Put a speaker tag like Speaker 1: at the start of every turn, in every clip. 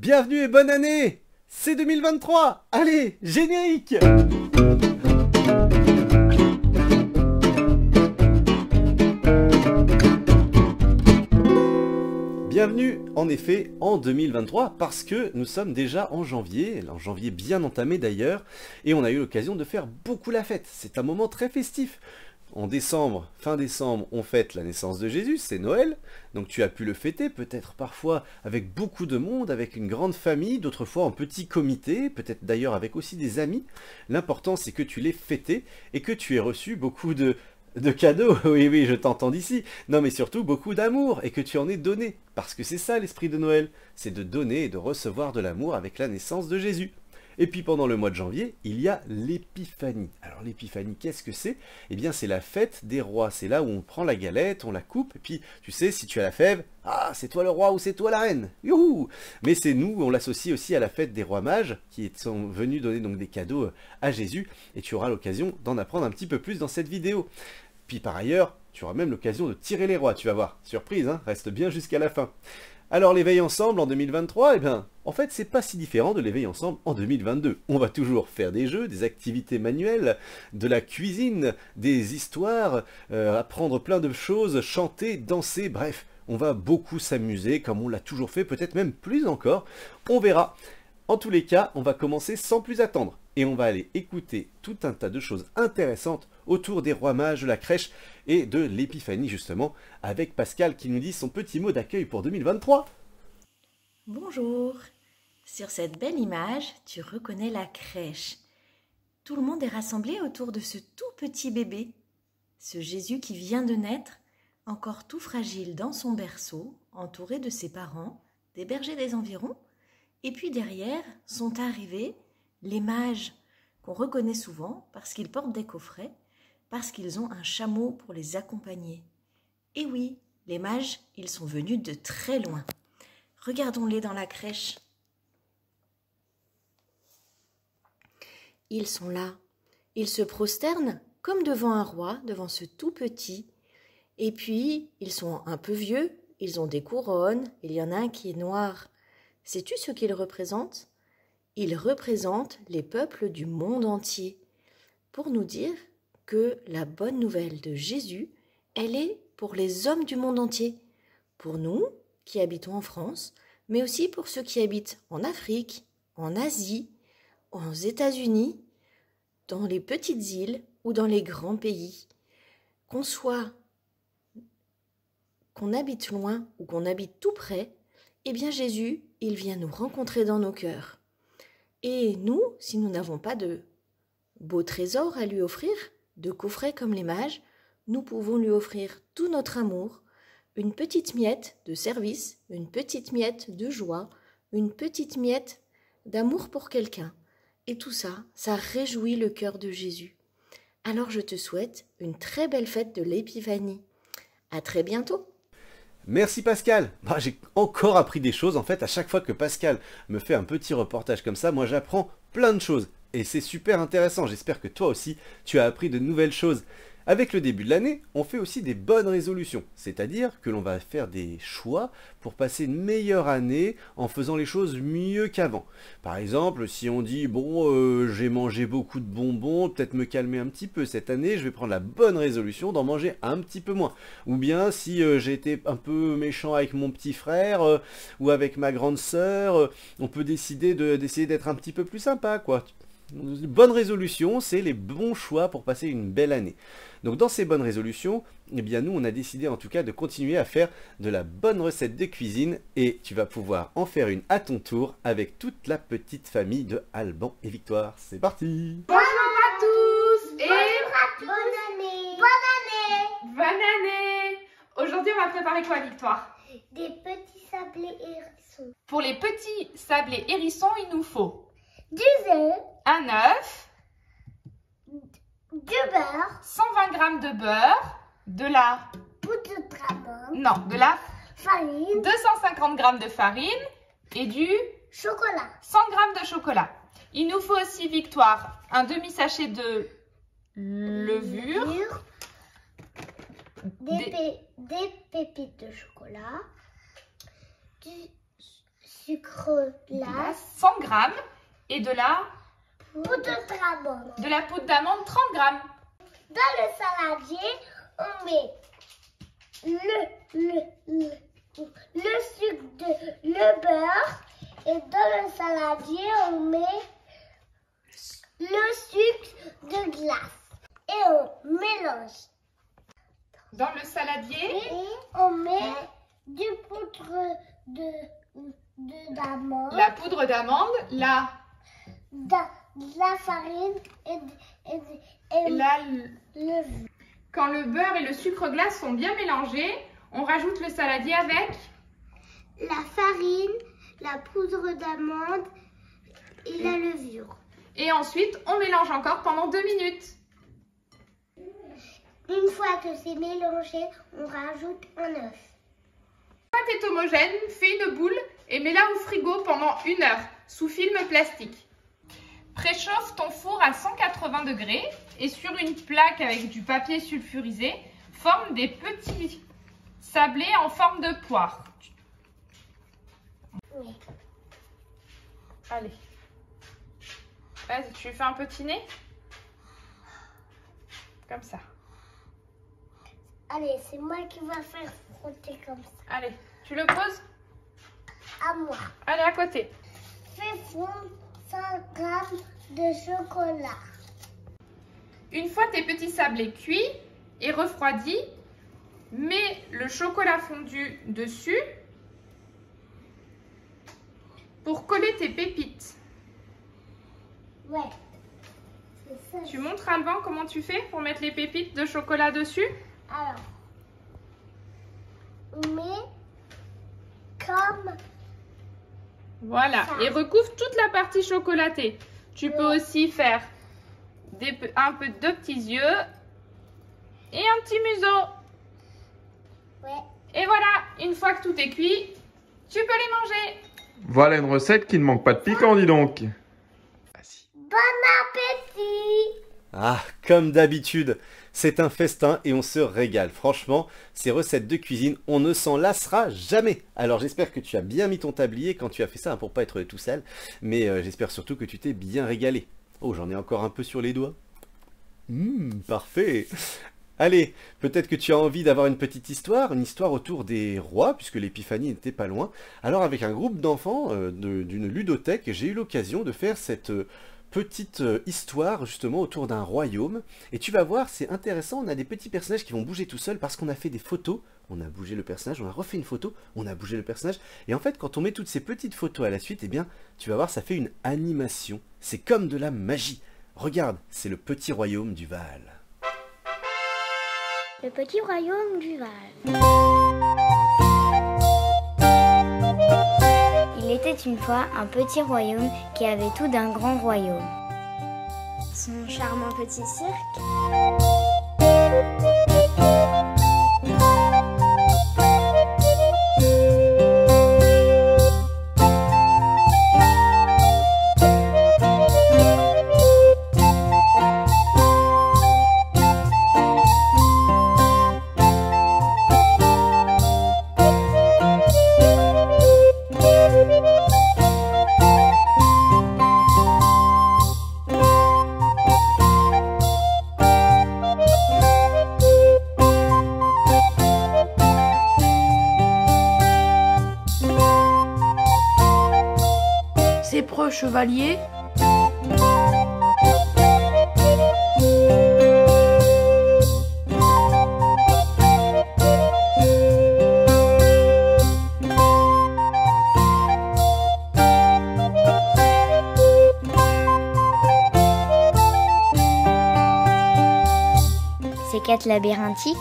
Speaker 1: Bienvenue et bonne année! C'est 2023! Allez, générique! Bienvenue en effet en 2023 parce que nous sommes déjà en janvier bien entamé d'ailleurs, et on a eu l'occasion de faire beaucoup la fête. C'est un moment très festif. En décembre, fin décembre, on fête la naissance de Jésus, c'est Noël, donc tu as pu le fêter, peut-être parfois avec beaucoup de monde, avec une grande famille, d'autres fois en petit comité, peut-être d'ailleurs avec aussi des amis. L'important c'est que tu l'aies fêté et que tu aies reçu beaucoup de cadeaux, oui, je t'entends d'ici, non mais surtout beaucoup d'amour, et que tu en aies donné, parce que c'est ça l'esprit de Noël, c'est de donner et de recevoir de l'amour avec la naissance de Jésus. Et puis pendant le mois de janvier, il y a l'épiphanie. Alors l'épiphanie, qu'est-ce que c'est? Eh bien c'est la fête des rois, c'est là où on prend la galette, on la coupe, et puis tu sais, si tu as la fève, ah c'est toi le roi ou c'est toi la reine, youhou! Mais c'est nous, on l'associe aussi à la fête des rois mages, qui sont venus donner donc des cadeaux à Jésus, et tu auras l'occasion d'en apprendre un petit peu plus dans cette vidéo. Puis par ailleurs, tu auras même l'occasion de tirer les rois, tu vas voir. Surprise, hein, reste bien jusqu'à la fin. Alors l'éveil ensemble en 2023, eh bien, en fait, c'est pas si différent de l'éveil ensemble en 2022. On va toujours faire des jeux, des activités manuelles, de la cuisine, des histoires, apprendre plein de choses, chanter, danser, bref, on va beaucoup s'amuser comme on l'a toujours fait, peut-être même plus encore. On verra. En tous les cas, on va commencer sans plus attendre. Et on va aller écouter tout un tas de choses intéressantes autour des rois mages, de la crèche et de l'épiphanie justement, avec Pascal qui nous dit son petit mot d'accueil pour 2023.
Speaker 2: Bonjour. Sur cette belle image, tu reconnais la crèche. Tout le monde est rassemblé autour de ce tout petit bébé. Ce Jésus qui vient de naître, encore tout fragile dans son berceau, entouré de ses parents, des bergers des environs. Et puis derrière sont arrivés les mages, qu'on reconnaît souvent parce qu'ils portent des coffrets, parce qu'ils ont un chameau pour les accompagner. Et oui, les mages, ils sont venus de très loin. Regardons-les dans la crèche. Ils sont là. Ils se prosternent comme devant un roi, devant ce tout petit. Et puis, ils sont un peu vieux, ils ont des couronnes, il y en a un qui est noir. Sais-tu ce qu'ils représentent? Ils représentent les peuples du monde entier, pour nous dire que la bonne nouvelle de Jésus, elle est pour les hommes du monde entier, pour nous qui habitons en France, mais aussi pour ceux qui habitent en Afrique, en Asie, aux États-Unis, dans les petites îles ou dans les grands pays. Qu'on habite loin ou qu'on habite tout près, eh bien Jésus, il vient nous rencontrer dans nos cœurs. Et nous, si nous n'avons pas de beaux trésors à lui offrir, de coffrets comme les mages, nous pouvons lui offrir tout notre amour, une petite miette de service, une petite miette de joie, une petite miette d'amour pour quelqu'un. Et tout ça, ça réjouit le cœur de Jésus. Alors je te souhaite une très belle fête de l'épiphanie. À très bientôt.
Speaker 1: Merci Pascal. J'ai encore appris des choses. En fait, à chaque fois que Pascal me fait un petit reportage comme ça, moi j'apprends plein de choses. Et c'est super intéressant. J'espère que toi aussi, tu as appris de nouvelles choses. Avec le début de l'année, on fait aussi des bonnes résolutions. C'est-à-dire que l'on va faire des choix pour passer une meilleure année en faisant les choses mieux qu'avant. Par exemple, si on dit, bon, j'ai mangé beaucoup de bonbons, peut-être me calmer un petit peu cette année, je vais prendre la bonne résolution d'en manger un petit peu moins. Ou bien, si j'ai été un peu méchant avec mon petit frère ou avec ma grande sœur, on peut décider d'essayer d'être un petit peu plus sympa, quoi. Une bonne résolution, c'est les bons choix pour passer une belle année. Donc dans ces bonnes résolutions, eh bien nous on a décidé en tout cas de continuer à faire de la bonne recette de cuisine et tu vas pouvoir en faire une à ton tour avec toute la petite famille de Alban et Victoire. C'est parti!
Speaker 3: Bonjour à tous et
Speaker 4: Bonne année. Bonne année.
Speaker 3: bonne année! Aujourd'hui on va préparer quoi, Victoire?
Speaker 4: Des petits sablés hérissons.
Speaker 3: Pour les petits sablés hérissons, il nous faut
Speaker 4: Du œuf,
Speaker 3: un œuf,
Speaker 4: du beurre,
Speaker 3: 120 g de beurre, de la...
Speaker 4: poudre de tramon,
Speaker 3: Non, de la...
Speaker 4: farine,
Speaker 3: 250 g de farine et du
Speaker 4: chocolat.
Speaker 3: 100 g de chocolat. Il nous faut aussi, Victoire, un demi-sachet de levure,
Speaker 4: Des pépites de chocolat, du sucre glace,
Speaker 3: 100 grammes et de la
Speaker 4: poudre d'amande.
Speaker 3: poudre d'amande 30 grammes.
Speaker 4: Dans le saladier, on met le sucre, le beurre. Et dans le saladier, on met le sucre de glace. Et on mélange.
Speaker 3: Dans le saladier,
Speaker 4: Et on met du poudre d'amande,
Speaker 3: la poudre d'amande,
Speaker 4: de la farine et
Speaker 3: la
Speaker 4: le
Speaker 3: Quand le beurre et le sucre glace sont bien mélangés, on rajoute le saladier avec
Speaker 4: la farine, la poudre d'amande et la levure.
Speaker 3: et ensuite on mélange encore pendant 2 minutes.
Speaker 4: Une fois que c'est mélangé, on rajoute un œuf.
Speaker 3: La pâte est homogène, fais une boule et mets-la au frigo pendant 1 heure sous film plastique. Préchauffe ton four à 180 degrés et sur une plaque avec du papier sulfurisé, forme des petits sablés en forme de poire.
Speaker 4: Oui.
Speaker 3: Allez. Vas-y, tu fais un petit nez. Comme ça.
Speaker 4: Allez, c'est moi qui va faire frotter comme ça.
Speaker 3: Allez, tu le poses.
Speaker 4: À moi.
Speaker 3: Allez, à côté.
Speaker 4: Fais fondre 100 grammes de chocolat.
Speaker 3: Une fois tes petits sablés cuits et refroidis, mets le chocolat fondu dessus pour coller tes pépites.
Speaker 4: Ouais. C'est ça.
Speaker 3: Tu montres à Alban comment tu fais pour mettre les pépites de chocolat dessus?
Speaker 4: Alors, on met comme
Speaker 3: Voilà,
Speaker 4: ça.
Speaker 3: et recouvre toute la partie chocolatée. Tu peux aussi faire un peu de petits yeux et un petit museau.
Speaker 4: ouais.
Speaker 3: Et voilà, une fois que tout est cuit, tu peux les manger.
Speaker 5: Voilà une recette qui ne manque pas de piquant, dis donc.
Speaker 4: Bon appétit!
Speaker 1: Ah, comme d'habitude, c'est un festin et on se régale. Franchement, ces recettes de cuisine, on ne s'en lassera jamais. Alors j'espère que tu as bien mis ton tablier quand tu as fait ça, hein, pour pas être tout sale. Mais j'espère surtout que tu t'es bien régalé. Oh, j'en ai encore un peu sur les doigts. Parfait. Allez, peut-être que tu as envie d'avoir une petite histoire, une histoire autour des rois, puisque l'épiphanie n'était pas loin. Alors avec un groupe d'enfants d'une ludothèque, j'ai eu l'occasion de faire cette petite histoire justement autour d'un royaume. Et tu vas voir, c'est intéressant, on a des petits personnages qui vont bouger tout seuls parce qu'on a fait des photos. On a bougé le personnage, on a refait une photo, on a bougé le personnage. Et en fait, quand on met toutes ces petites photos à la suite, eh bien, tu vas voir, ça fait une animation. C'est comme de la magie. Regarde, c'est le petit royaume du Val.
Speaker 4: Le petit royaume du Val.
Speaker 6: Il était une fois un petit royaume qui avait tout d'un grand royaume.
Speaker 7: Son charmant petit cirque.
Speaker 8: Ses preux chevaliers.
Speaker 6: Ses quêtes labyrinthiques.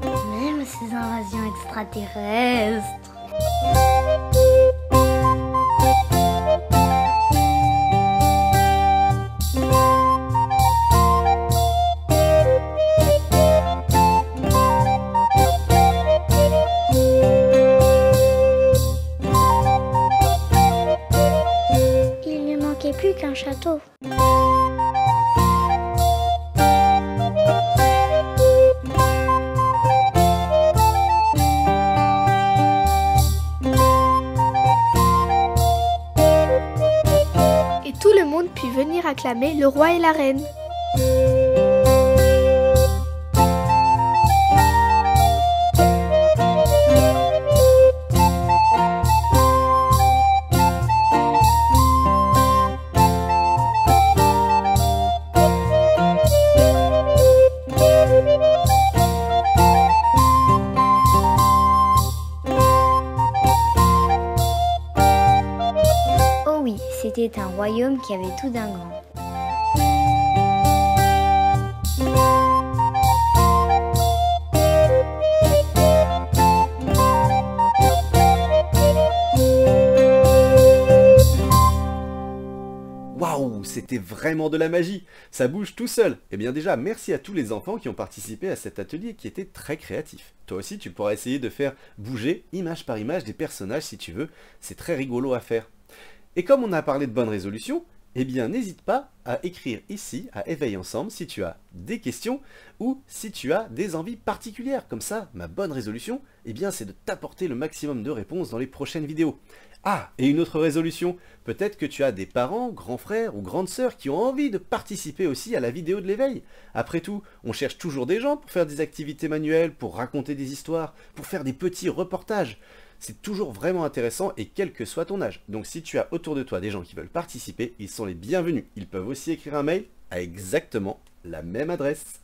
Speaker 6: Même ses invasions extraterrestres. bientôt.
Speaker 7: Et tout le monde put venir acclamer le roi et la reine.
Speaker 6: Oh oui, c'était un royaume qui avait tout d'un grand.
Speaker 1: Waouh, c'était vraiment de la magie. Ça bouge tout seul. Eh bien déjà, merci à tous les enfants qui ont participé à cet atelier qui était très créatif. Toi aussi, tu pourras essayer de faire bouger, image par image, des personnages si tu veux. C'est très rigolo à faire. Et comme on a parlé de bonnes résolutions, eh bien n'hésite pas à écrire ici, à Éveil Ensemble, si tu as des questions ou si tu as des envies particulières. Comme ça, ma bonne résolution, eh bien c'est de t'apporter le maximum de réponses dans les prochaines vidéos. Ah, et une autre résolution, peut-être que tu as des parents, grands frères ou grandes sœurs qui ont envie de participer aussi à la vidéo de l'éveil. Après tout, on cherche toujours des gens pour faire des activités manuelles, pour raconter des histoires, pour faire des petits reportages. C'est toujours vraiment intéressant et quel que soit ton âge. Donc si tu as autour de toi des gens qui veulent participer, ils sont les bienvenus. Ils peuvent aussi écrire un mail à exactement la même adresse.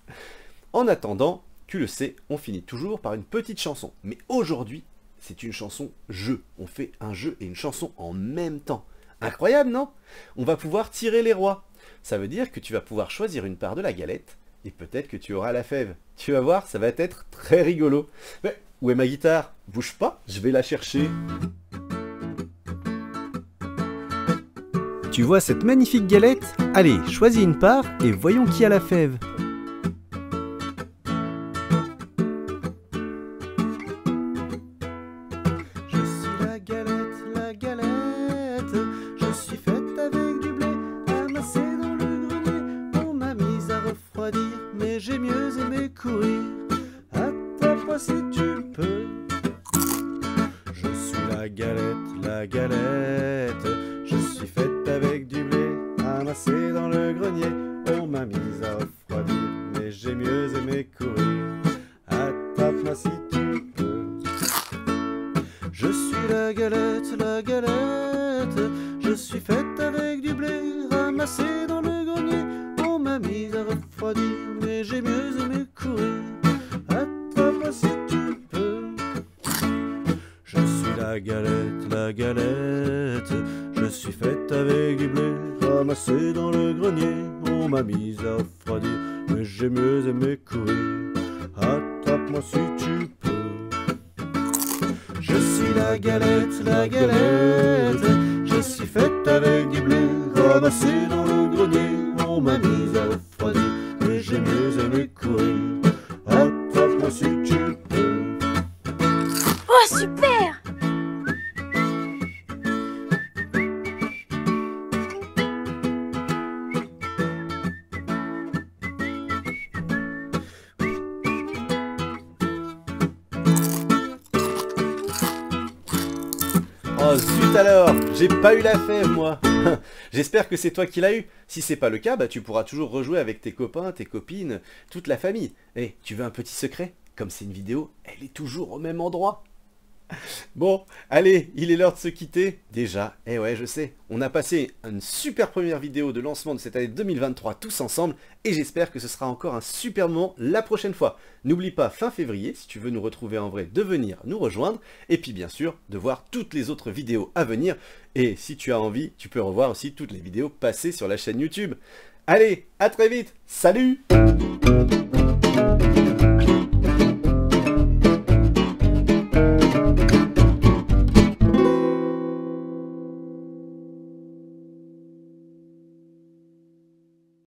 Speaker 1: En attendant, tu le sais, on finit toujours par une petite chanson. Mais aujourd'hui, c'est une chanson jeu. On fait un jeu et une chanson en même temps. Incroyable, non? On va pouvoir tirer les rois. Ça veut dire que tu vas pouvoir choisir une part de la galette et peut-être que tu auras la fève. Tu vas voir, ça va être très rigolo. Mais où est ma guitare? Bouge pas, je vais la chercher. Tu vois cette magnifique galette? Allez, choisis une part et voyons qui a la fève. Je suis la galette, je suis faite avec du blé amassé dans le grenier. On m'a mise à refroidir, mais j'ai mieux aimé courir. Attrape-moi si tu peux. Je suis la galette, je suis faite avec du blé amassé dans le grenier. On m'a mise à refroidir, mais j'ai mieux aimé courir. Attrape-moi si tu peux. Je suis la galette, je suis faite avec du blé ramassé dans le grenier. On m'a mise à refroidir, mais j'ai mieux aimé courir. Attrape-moi si tu peux. Je suis la galette, je suis faite avec du blé ramassé dans le grenier. On m'a mise à refroidir, mais j'ai mieux aimé courir. Attrape-moi si tu peux. Je suis la galette, je suis faite avec du blé ramassé dans le grenier. On m'a mise à refroidir, mais j'ai mieux aimé courir. Attrape-moi si tu peux.
Speaker 7: Oh, super!
Speaker 1: Oh zut alors, j'ai pas eu la fève moi. J'espère que c'est toi qui l'as eu. Si c'est pas le cas, bah tu pourras toujours rejouer avec tes copains, tes copines, toute la famille. Eh, tu veux un petit secret? Comme c'est une vidéo, elle est toujours au même endroit. Bon, allez, il est l'heure de se quitter. Déjà, eh ouais, je sais, on a passé une super première vidéo de lancement de cette année 2023 tous ensemble, et j'espère que ce sera encore un super moment la prochaine fois. N'oublie pas, fin février, si tu veux nous retrouver en vrai, de venir nous rejoindre, et puis bien sûr, de voir toutes les autres vidéos à venir, et si tu as envie, tu peux revoir aussi toutes les vidéos passées sur la chaîne YouTube. Allez, à très vite, salut!